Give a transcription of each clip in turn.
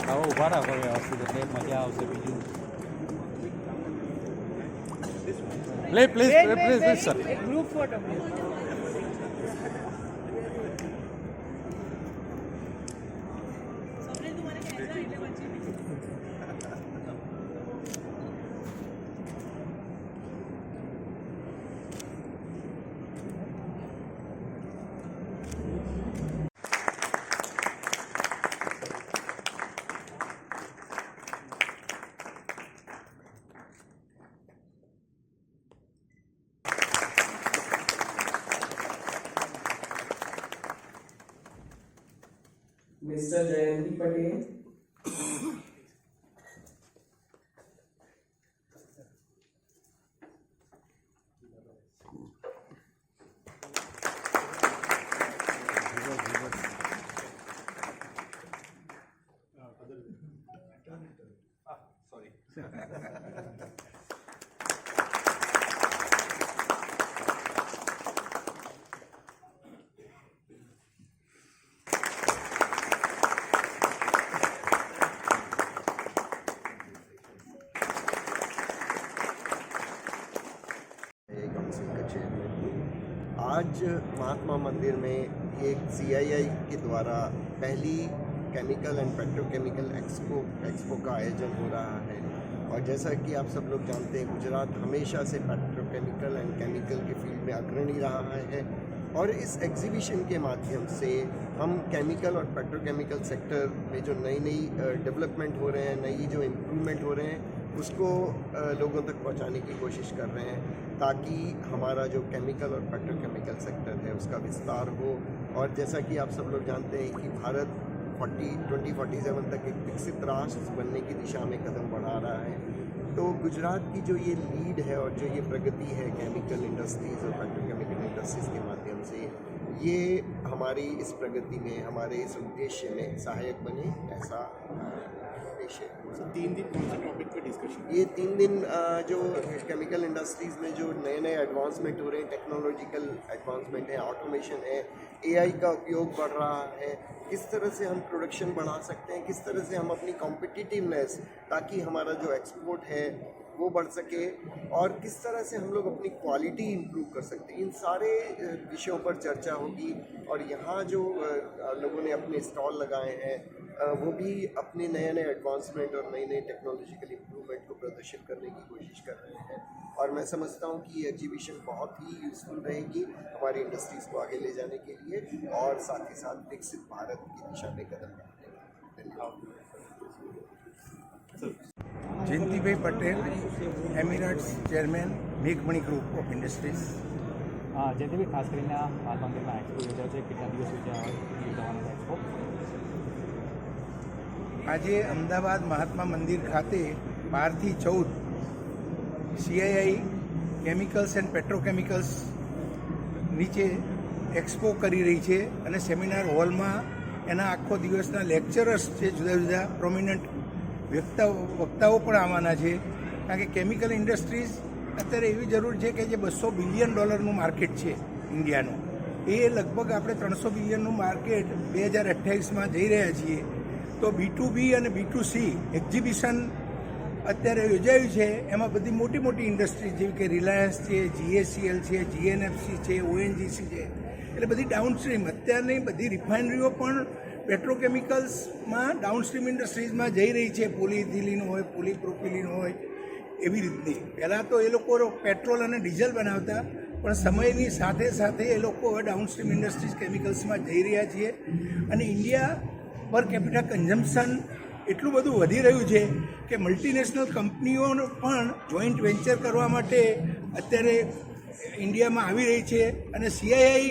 હવે ઊભા રાખો વ્યવસ્થિત એટલે મજા આવશે. બીજું please sir. Group photo. Mr. Jayanti Patel. आज महात्मा मंदिर में एक CII के द्वारा पहली केमिकल एंड पेट्रोकेमिकल एक्सपो का आयोजन हो रहा है। और जैसा कि आप सब लोग जानते हैं, गुजरात हमेशा से पेट्रोकेमिकल एंड केमिकल के फील्ड में अग्रणी रहा है। और इस एग्जीबिशन के माध्यम से हम केमिकल और पेट्रोकेमिकल सेक्टर में जो नई डेवलपमेंट हो रहे हैं, नई जो इम्प्रूवमेंट हो रहे हैं, उसको लोगों तक पहुंचाने की कोशिश कर रहे हैं, ताकि हमारा जो केमिकल और पेट्रोकेमिकल सेक्टर है उसका विस्तार हो। और जैसा कि आप सब लोग जानते हैं कि भारत 2047 तक एक विकसित राष्ट्र बनने की दिशा में कदम बढ़ा रहा है। तो गुजरात की जो ये लीड है और जो ये प्रगति है केमिकल इंडस्ट्रीज़ और पेट्रोकेमिकल इंडस्ट्रीज़ के माध्यम से, ये हमारी इस प्रगति में, हमारे इस उद्देश्य में सहायक बने, ऐसा उद्देश्य है। 3 दिन कौन से टॉपिक पे डिस्कशन? ये 3 दिन जो केमिकल इंडस्ट्रीज़ में जो नए एडवांसमेंट हो रहे हैं, टेक्नोलॉजिकल एडवांसमेंट है, ऑटोमेशन है, AI का उपयोग बढ़ रहा है, किस तरह से हम प्रोडक्शन बढ़ा सकते हैं, किस तरह से हम अपनी कॉम्पिटिटिवनेस, ताकि हमारा जो एक्सपोर्ट है वो बढ़ सके, और किस तरह से हम लोग अपनी क्वालिटी इंप्रूव कर सकते हैं, इन सारे विषयों पर चर्चा होगी। और यहाँ जो लोगों ने अपने स्टॉल लगाए हैं, वो भी अपने नए एडवांसमेंट और नई टेक्नोलॉजिकल इम्प्रूवमेंट को प्रदर्शित करने की कोशिश कर रहे हैं। और मैं समझता हूँ कि ये एग्जीबिशन बहुत ही यूज़फुल रहेगी हमारी इंडस्ट्रीज़ को आगे ले जाने के लिए, और साथ ही साथ विकसित भारत की दिशा में कदम बढ़ाने के लिए। જયંતિભાઈ પટેલ, એમિરેટ્સ ચેરમેન, મેઘમણી ગ્રુપ ઓફ ઇન્ડસ્ટ્રીઝ. જયંતિભાઈ, ખાસ કરીને આ મંદિરમાં એક્સપો યોજાયો છે, કેટલા દિવસ યોજાવાનો એક્સપો? આજે અમદાવાદ મહાત્મા મંદિર ખાતે 12થી 14 CII કેમિકલ્સ એન્ડ પેટ્રોકેમિકલ્સ નીચે એક્સપો કરી રહી છે, અને સેમિનાર હોલમાં એના આખો દિવસના લેક્ચરર્સ છે, જુદા જુદા પ્રોમિનન્ટ વક્તાઓ પણ આવવાના છે. કારણ કે કેમિકલ ઇન્ડસ્ટ્રીઝ અત્યારે એવી જરૂર છે કે જે $200 બિલિયન માર્કેટ છે ઇન્ડિયાનું, એ લગભગ આપણે 300 બિલિયનનું માર્કેટ 2028માં જઈ રહ્યા છીએ. તો B2B અને B2C એક્ઝિબિશન અત્યારે યોજાયું છે, એમાં બધી મોટી મોટી ઇન્ડસ્ટ્રીઝ જેવી કે રિલાયન્સ છે, GACL છે, GNFC છે, ONGC છે, એટલે બધી ડાઉનસ્ટ્રીમ અત્યારની બધી રિફાઇનરીઓ પણ પેટ્રોકેમિકલ્સમાં ડાઉનસ્ટ્રીમ ઇન્ડસ્ટ્રીઝમાં જઈ રહી છે. પોલીઇથિલિન હોય, પોલીપ્રોપિલિન હોય, એવી રીતની. પહેલાં તો એ લોકો પેટ્રોલ અને ડીઝલ બનાવતા, પણ સમયની સાથે સાથે એ લોકો હવે ડાઉનસ્ટ્રીમ ઇન્ડસ્ટ્રીઝ કેમિકલ્સમાં જઈ રહ્યા છીએ. અને ઇન્ડિયા પર કેપિટા કન્ઝમ્પશન એટલું બધું વધી રહ્યું છે કે મલ્ટીનેશનલ કંપનીઓ પણ જોઈન્ટ વેન્ચર કરવા માટે અત્યારે ઇન્ડિયામાં આવી રહી છે. અને CII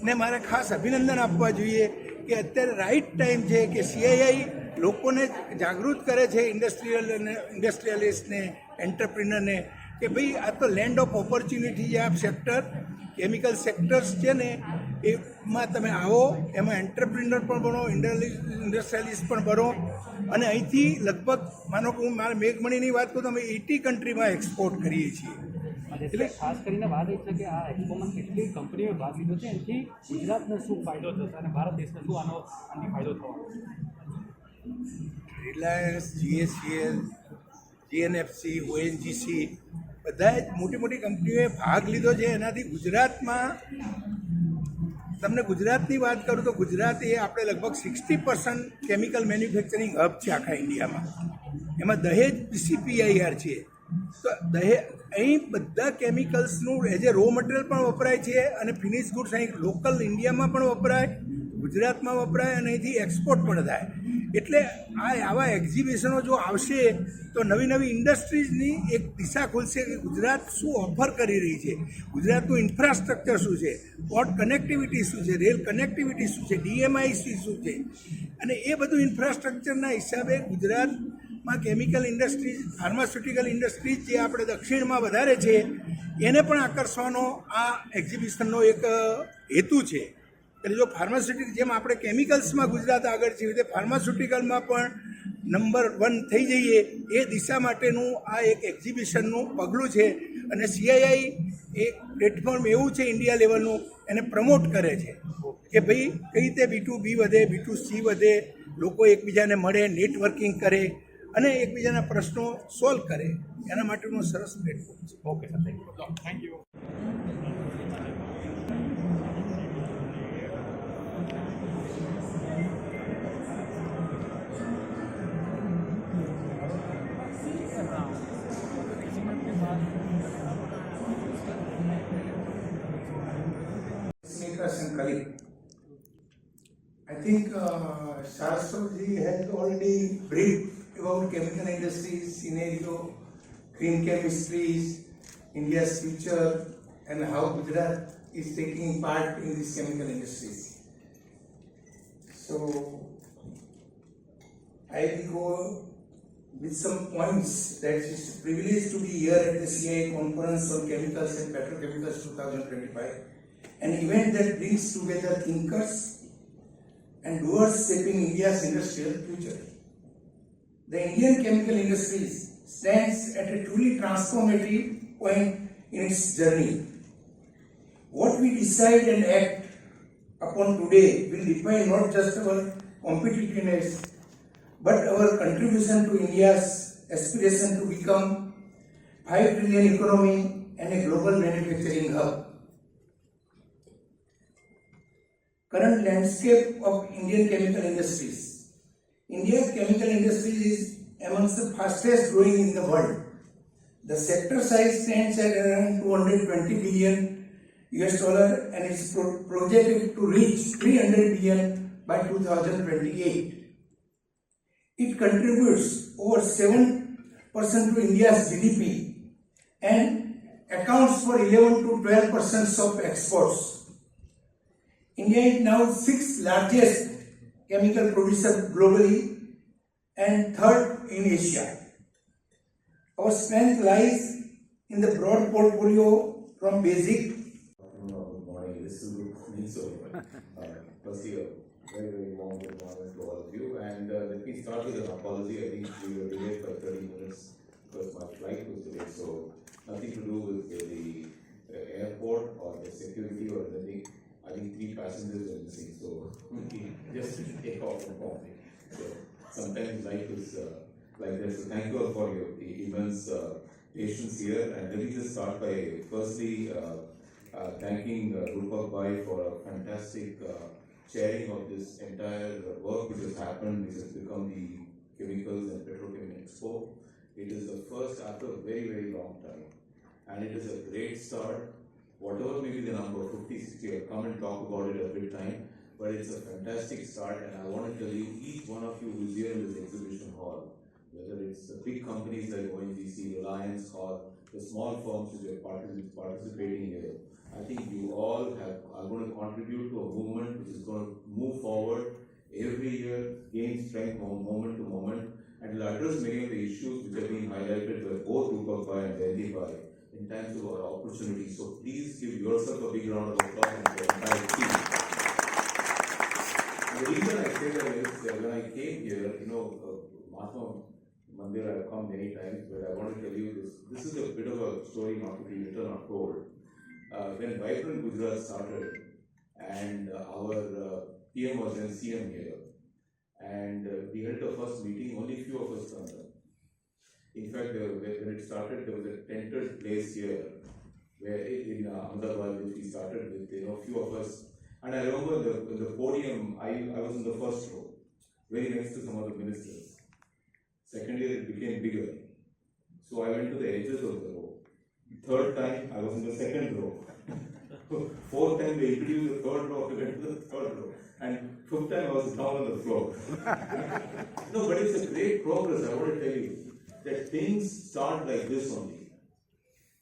ને મારે ખાસ અભિનંદન આપવા જોઈએ કે અત્યારે રાઇટ ટાઈમ છે કે CII લોકોને જાગૃત કરે છે, ઇન્ડસ્ટ્રીયલિસ્ટને, એન્ટરપ્રિનરને, કે ભાઈ આ તો લેન્ડ ઓફ ઓપોર્ચ્યુનિટી છે. આ સેક્ટર કેમિકલ સેક્ટર્સ છે ને, એમાં તમે આવો, એમાં એન્ટરપ્રિનર પણ બનો, ઇન્ડસ્ટ્રીયલિસ્ટ પણ બનો. અને અહીંથી લગભગ માનો કે હું મારા મેઘમણીની વાત કરું તો અમે 80 કન્ટ્રીમાં એક્સપોર્ટ કરીએ છીએ. એટલે ખાસ કરીને વાત એ છે કે આ એક્સપોમાં કેટલી કંપનીઓએ ભાગ લીધો છે, એનાથી ગુજરાતને શું ફાયદો થશે અને ભારત દેશને શું આનાથી ફાયદો થવાનો? રિલાયન્સ, GSCL, GNFC, ONGC બધા જ મોટી મોટી કંપનીઓએ ભાગ લીધો છે. એનાથી ગુજરાતમાં તમને ગુજરાતની વાત કરું તો ગુજરાત એ આપણે લગભગ 60% કેમિકલ મેન્યુફેક્ચરિંગ હબ છે આખા ઇન્ડિયામાં. એમાં દહેજ PCPIR છે. તો અહીં બધા કેમિકલ્સનું એઝ એ રો મટીરિયલ પણ વપરાય છે અને ફિનિશ ગુડ્સ અહીં લોકલ ઇન્ડિયામાં પણ વપરાય, ગુજરાતમાં વપરાય અને અહીંથી એક્સપોર્ટ પણ થાય. એટલે આવા એક્ઝિબિશનો જો આવશે તો નવી નવી ઇન્ડસ્ટ્રીઝની એક દિશા ખુલશે કે ગુજરાત શું ઓફર કરી રહી છે, ગુજરાતનું ઇન્ફ્રાસ્ટ્રક્ચર શું છે, પોર્ટ કનેક્ટિવિટી શું છે, રેલ કનેક્ટિવિટી શું છે, DMIC શું છે. અને એ બધું ઇન્ફ્રાસ્ટ્રક્ચરના હિસાબે ગુજરાતમાં કેમિકલ ઇન્ડસ્ટ્રીઝ, ફાર્માસ્યુટિકલ ઇન્ડસ્ટ્રીઝ જે આપણે દક્ષિણમાં વધારે છે એને પણ આકર્ષવાનો આ એક્ઝિબિશનનો એક હેતુ છે. એટલે જો ફાર્માસ્યુટિકલ જેમ આપણે કેમિકલ્સમાં ગુજરાત આગળ છે તે ફાર્માસ્યુટિકલમાં પણ નંબર 1 થઈ જઈએ એ દિશા માટેનું આ એક એક્ઝિબિશનનું પગલું છે. અને CII એક પ્લેટફોર્મ એવું છે ઇન્ડિયા લેવલનું એને પ્રમોટ કરે છે કે ભાઈ કઈ રીતે B2B વધે, B2C વધે, લોકો એકબીજાને મળે, નેટવર્કિંગ કરે અને એકબીજાના પ્રશ્નો સોલ્વ કરે, એના માટેનું સરસ પ્લેટફોર્મ છે. Okay sir, thank you. I think Saraswati has already briefed about chemical industries, scenario, green chemistries, India's future, and how Gujarat is taking part in these chemical industries. So I will go with some points that it's a privilege to be here at the CII conference on chemicals and petrochemicals 2025, an event that brings together thinkers and doers shaping India's industrial future. The Indian chemical industry stands at a truly transformative point in its journey. What we decide and act upon today will define not just our competitiveness, but our contribution to India's aspiration to become 5 trillion economy and a global manufacturing hub. Current landscape of Indian chemical industries. India's chemical industry is amongst the fastest growing in the world. The sector size stands at around $220 billion and is projected to reach $300 billion by 2028. It contributes over 7% to India's GDP and accounts for 11 to 12% of exports. India is now 6th largest chemical producer globally and 3rd in Asia. Our strength lies in the broad portfolio from basic. Good morning. This is good for me. So, firstly, a very, very warm good morning to all of you. And let me start with an apology. I think we were delayed by 30 minutes because my flight was delayed. So, nothing to do with the airport or the security or anything. I think 3 passengers were missing, so just take off from home. So sometimes life is like that. So thank you all for your immense patience here. And let me just start by firstly thanking Rupak Bhai for a fantastic sharing of this entire work which has happened, which has become the Chemicals and Petrochemical Expo. It is the first after a very, very long time, and it is a great start. Whatever may be the number, 50, 60, I'll come and talk about it every time, but it's a fantastic start. And I want to tell you, each one of you who is here in this exhibition hall, whether it's the big companies like ONGC, Reliance, or the small firms which are participating here, I think you all are going to contribute to a movement which is going to move forward every year, gain strength from moment to moment, and will address many of the issues which are being highlighted by both Rupak Bhai and Jaydeep Bhai in terms of our opportunities. So please give yourself a big round of applause and the entire team. The reason I say that is that when I came here, Mahatma Mandir, I've come many times, but I want to tell you this is a bit of a story not to be written or told. When Vibrant Gujarat started, and our PM was then CM here, and we held the first meeting. Only few of us turned up. In fact, when it started, there was a tented place here, where in Ahmedabad, which we started with, few of us. And I remember the podium, I was in the first row, very next to some of the ministers. Second year, it became bigger. So I went to the edges of the row. Third time, I was in the second row. Fourth time, they introduced the third row, I went to the third row. And fifth time, I was down on the floor. No, but it's a great progress, I want to tell you, that things start like this only.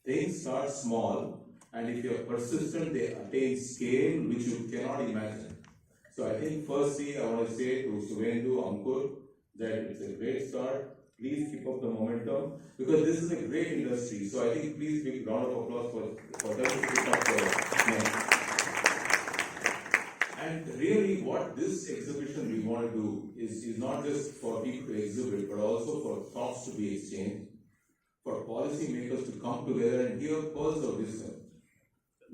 Things start small, and if you are persistent, they attain scale which you cannot imagine. So I think firstly, I want to say to Suvendu, Ankur, that it's a great start. Please keep up the momentum, because this is a great industry. So I think please give a round of applause for them to pick up the And really what this exhibition we want to do is not just for people to exhibit, but also for thoughts to be exchanged, for policy makers to come together and give pearls of wisdom.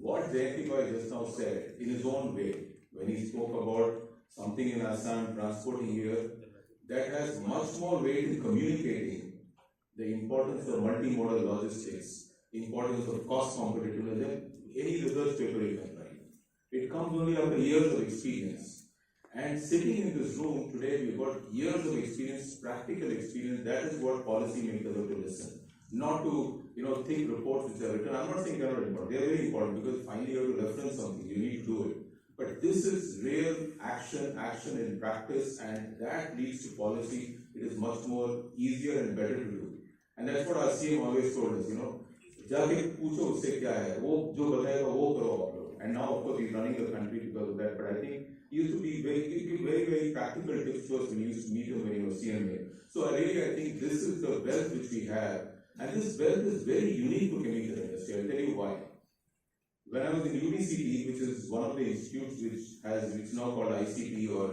What Jayanti Bhai just now said, in his own way, when he spoke about something in Assam transporting here, that has much more weight in communicating the importance of multimodal logistics, importance of cost competitiveness than any research paper you can write. It comes only after years of experience. And sitting in this room today, we've got years of experience, practical experience. That is what policymakers have to listen. Not to, think reports which are written. I'm not saying they're not important. They're very important, because finally you have to reference something. You need to do it. But this is real action in practice, and that leads to policy. It is much more easier and better to do. And that's what our CM always told us, जाके पूछो उससे क्या है, वो जो बताएगा वो करो आप लोग. And now of course he's running the country because of that. But I think he used to be very practical tips to us when we used to meet him when he was CMA. So I think this is the wealth which we have, and this wealth is very unique to chemical industry. I'll tell you why. When I was in UBCT, which is one of the institutes which is now called ICT, or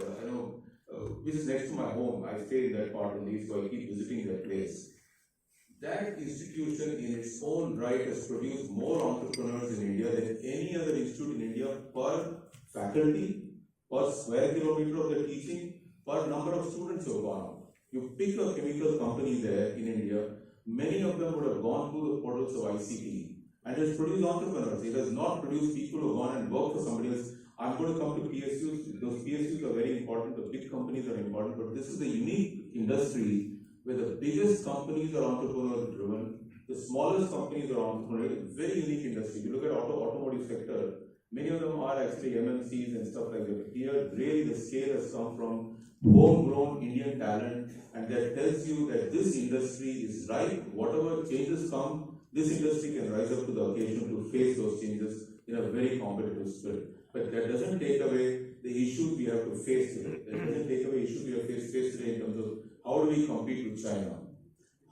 which is next to my home, I stay in that part only, so I keep visiting that place. That institution in its own right has produced more entrepreneurs in India than any other institute in India per faculty, per square kilometer of the teaching, per number of students who have gone out. You pick a chemical company there in India, many of them would have gone through the portals of ICT. And it has produced entrepreneurs. It has not produced people who have gone and worked for somebody else. I'm going to come to PSUs. Those PSUs are very important. The big companies are important. But this is a unique industry where the biggest companies are entrepreneur driven. The smallest companies are entrepreneur. Very unique industry. If you look at automotive sector, many of them are actually MNCs and stuff like that. Here, really the scale has come from homegrown Indian talent. And that tells you that this industry is right. Whatever changes come, this industry can rise up to the occasion to face those changes in a very competitive spirit. But that doesn't take away the issues we have to face today. That doesn't take away issues we have to face today in terms of how do we compete with China?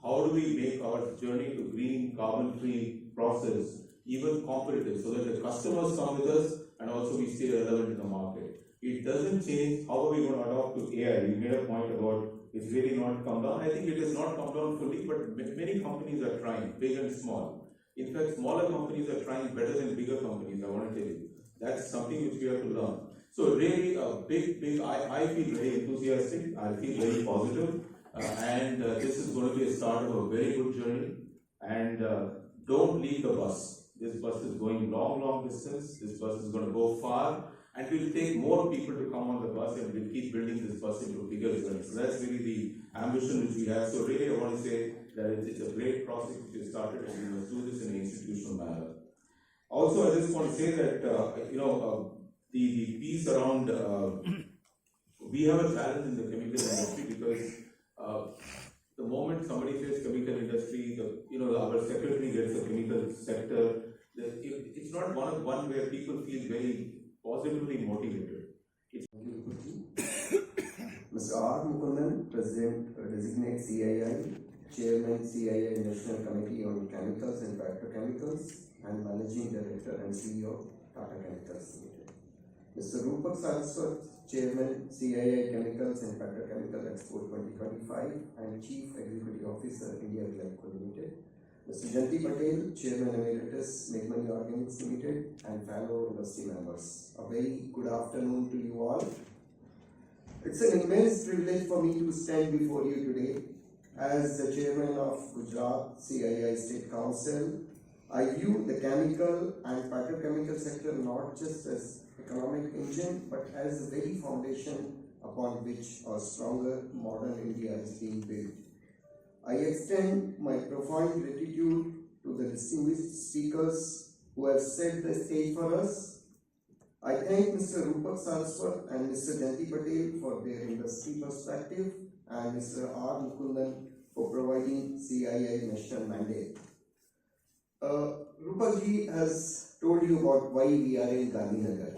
How do we make our journey to green, carbon-free process even competitive so that the customers come with us and also we stay relevant in the market? It doesn't change how are we going to adopt to AI. You made a point about it's really not come down. I think it has not come down fully, but many companies are trying, big and small. In fact, smaller companies are trying better than bigger companies, I want to tell you. That's something which we have to learn. So really a big, I feel very enthusiastic, I feel very positive, and this is going to be a start of a very good journey. And don't leave the bus. This bus is going long distance. This bus is going to go far. And we'll take more people to come on the bus, and we'll keep building this bus into a bigger journey. So that's really the ambition which we have. So really I want to say that it's a great process which we started, and we must do this in an institutional manner. Also, I just want to say that, the piece around, we have a challenge in the chemical industry because the moment somebody says chemical industry, our secretary gets a chemical sector, it's not one where people feel very positively motivated. Mr. R. Mukundan, President Designate CII, Chairman CII National Committee on Chemicals and Petrochemicals, and Managing Director and CEO Tata Chemicals Limited. Mr. Rupak Saraswat, Chairman CII Chemicals and Petrochemical Expo 2025 and Chief Executive Officer India Glencoe Limited. Mr. Janti Patel, Chairman Emeritus Megmani Organics Limited and fellow industry members. A very good afternoon to you all. It's an immense privilege for me to stand before you today as the chairman of Gujarat CII State Council. I view the chemical and petrochemical sector not just as economic engine but as the very foundation upon which a stronger modern India is being built. I extend my profound gratitude to the distinguished speakers who have set the stage for us. I thank Mr. Rupak Saraswat and Mr. Janti Patel for their industry perspective and Mr. R. Mukundan for providing CII national mandate. Rupak ji has told you about why we are in Gandhinagar.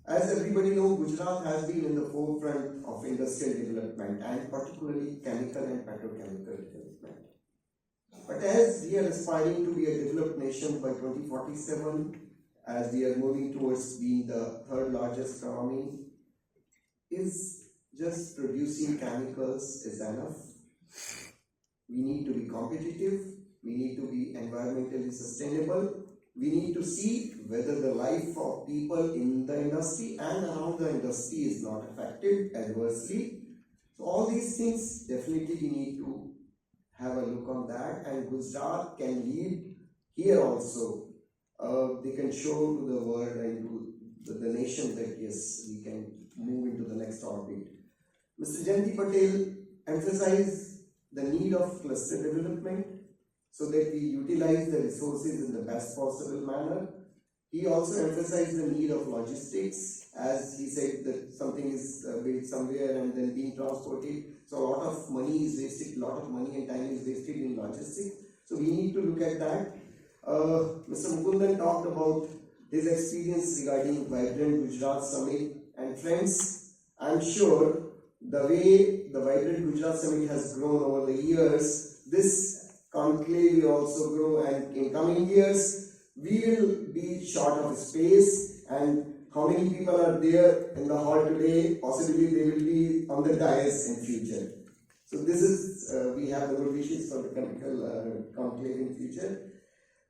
As everybody knows, Gujarat has been in the forefront of industrial development and particularly chemical and petrochemical development. But as we are aspiring to be a developed nation by 2047, as we are moving towards being the third largest economy, is just producing chemicals is enough? We need to be competitive, we need to be environmentally sustainable, we need to see whether the life of people in the industry and around the industry is not affected adversely. So all these things definitely we need to have a look on that, and Gujarat can lead here also. They can show to the world and to the nation that yes, we can move into the next orbit. Mr. Janti Patel emphasized the need of cluster development so that we utilize the resources in the best possible manner. He also emphasized the need of logistics, as he said that something is built somewhere and then being transported. So a lot of money is wasted, a lot of money and time is wasted in logistics. So we need to look at that. Mr. Mukundan talked about his experience regarding Vibrant Gujarat Summit. And friends, I'm sure the way the Vibrant Gujarat Summit has grown over the years, this conclave will also grow, and in coming years, we will be short of space. And how many people are there in the hall today? Possibly they will be on the dais in future. So this is, we have the good wishes for the chemical conclave in future.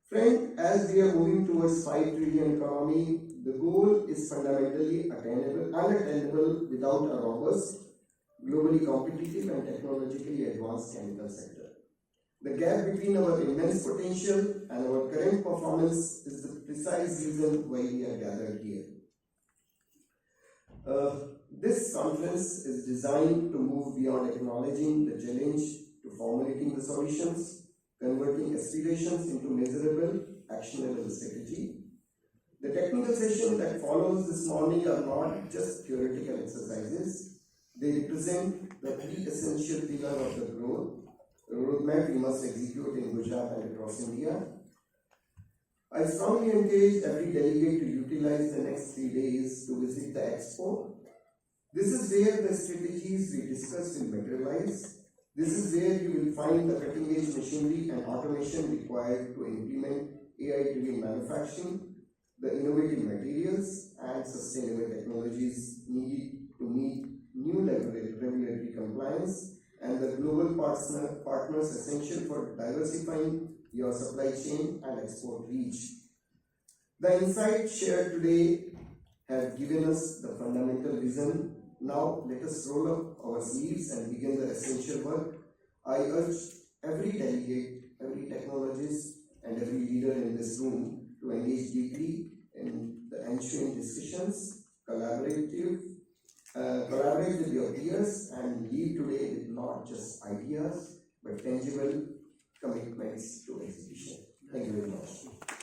Friend, as we are moving towards 5 trillion economy, the goal is fundamentally unattainable without a robust, globally competitive and technologically advanced chemical sector. The gap between our immense potential and our current performance is the precise reason why we are gathered here. This conference is designed to move beyond acknowledging the challenge to formulating the solutions, converting aspirations into measurable, actionable strategy. The technical session that follows this morning are not just theoretical exercises. They represent the 3 essential pillars of the growth, the roadmap we must execute in Gujarat and across India. I strongly encourage every delegate to utilize the next 3 days to visit the expo. This is where the strategies we discussed will materialize. This is where you will find the cutting-edge machinery and automation required to implement AI-driven manufacturing, the innovative materials and sustainable technologies needed to meet new regulatory compliance, and the global partners essential for diversifying your supply chain and export reach. The insights shared today have given us the fundamental vision. Now let us roll up our sleeves and begin the essential work. I urge every delegate, every technologist and every leader in this room to engage deeply in the ensuing discussions, collaborate with your peers and leave today with not just ideas but tangible commitments to execution. Thank you very much.